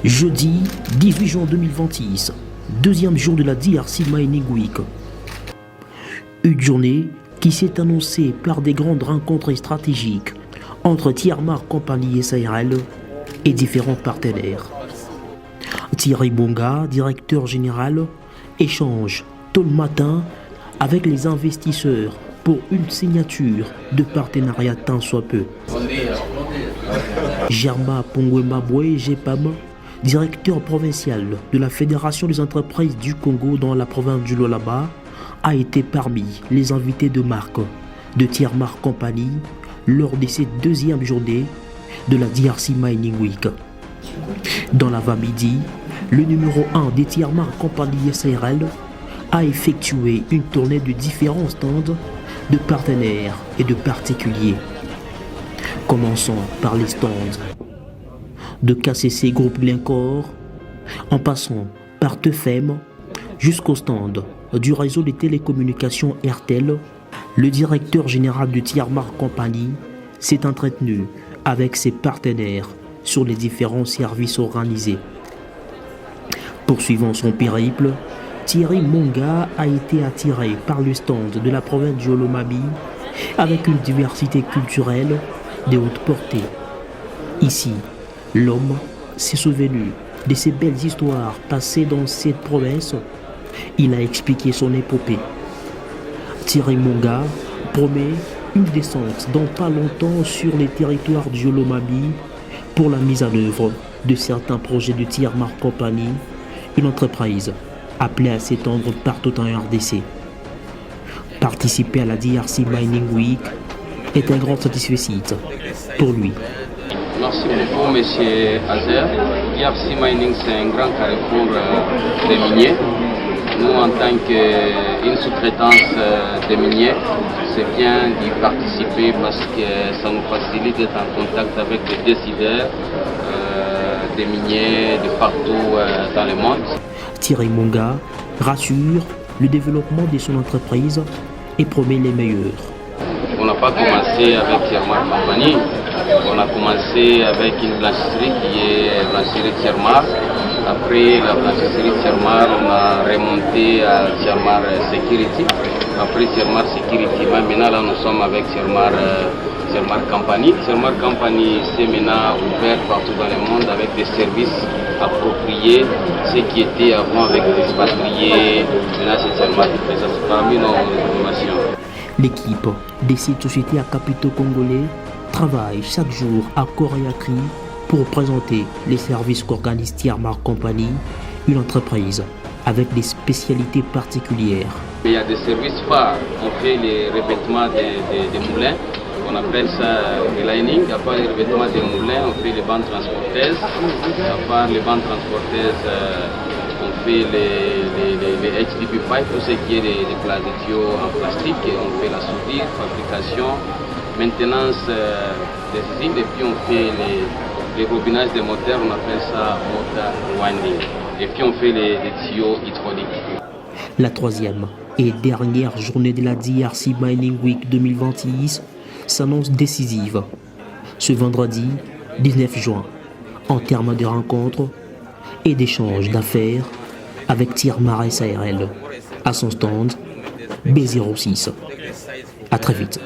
Jeudi 18 juin 2026, deuxième jour de la DRC Mining Week. Une journée qui s'est annoncée par des grandes rencontres stratégiques entre Tiermark Company SARL et différents partenaires. Thierry Monga, directeur général, échange tôt le matin avec les investisseurs pour une signature de partenariat tant soit peu. Germa Pongwemabwe Gepam, directeur provincial de la Fédération des entreprises du Congo dans la province du Lualaba, a été parmi les invités de marque de Tiermark Company lors de cette deuxième journée de la DRC Mining Week. Dans l'avant-midi, le numéro 1 des Tiermark Company SARL a effectué une tournée de différents stands de partenaires et de particuliers. Commençons par les stands de KCC Groupe Glencore, en passant par Tefem jusqu'au stand du réseau des télécommunications RTL. Le directeur général de Tiermark Company s'est entretenu avec ses partenaires sur les différents services organisés. Poursuivant son périple, Thierry Monga a été attiré par le stand de la province du Olomami avec une diversité culturelle de haute portée. Ici, l'homme s'est souvenu de ces belles histoires passées dans cette province. Il a expliqué son épopée. Thierry Monga promet une descente dans pas longtemps sur les territoires du Olomami pour la mise en œuvre de certains projets de Tiermark Company, une entreprise appelée à s'étendre partout en RDC. Participer à la DRC Mining Week est un grand satisfait pour lui. Merci beaucoup, M. Azer. DRC Mining, c'est un grand carrefour des miniers. Nous, en tant qu'une sous-traitance des miniers, c'est bien d'y participer parce que ça nous facilite d'être en contact avec les décideurs des miniers de partout dans le monde. Thierry Monga rassure le développement de son entreprise et promet les meilleurs. On n'a pas commencé avec Tiermark Company, on a commencé avec une blanchisserie qui est blanchisserie Tiermark. Après la blanchisserie Tiermark, on a remonté à Tiermark Security. Après Tiermark Security, maintenant là nous sommes avec Tiermark Company. Tiermark Company s'est maintenant ouvert partout dans le monde avec des services appropriés, ce qui était avant avec des expatriés. Maintenant c'est Tiermark qui fait ça, c'est parmi nos innovations. L'équipe de cette société à capitaux congolais travaille chaque jour à corps et à cri pour présenter les services qu'organise Tiermark Company, une entreprise avec des spécialités particulières. Il y a des services phares. On fait les revêtements des moulins, on appelle ça relining. À part les revêtements des moulins, on fait les bandes transporteuses. À part les bandes transporteuses, on fait les HDP pipes, tout ce qui est des tuyaux en plastique. Et on fait la soudure, fabrication, maintenance des usines. Et puis on fait les bobinages des moteurs, on appelle ça motor winding. Et puis on fait les tuyaux hydrauliques. La troisième et dernière journée de la DRC Mining Week 2026 s'annonce décisive. Ce vendredi 19 juin, en termes de rencontres et d'échanges d'affaires avec Tiermark SARL à son stand B06. À très vite.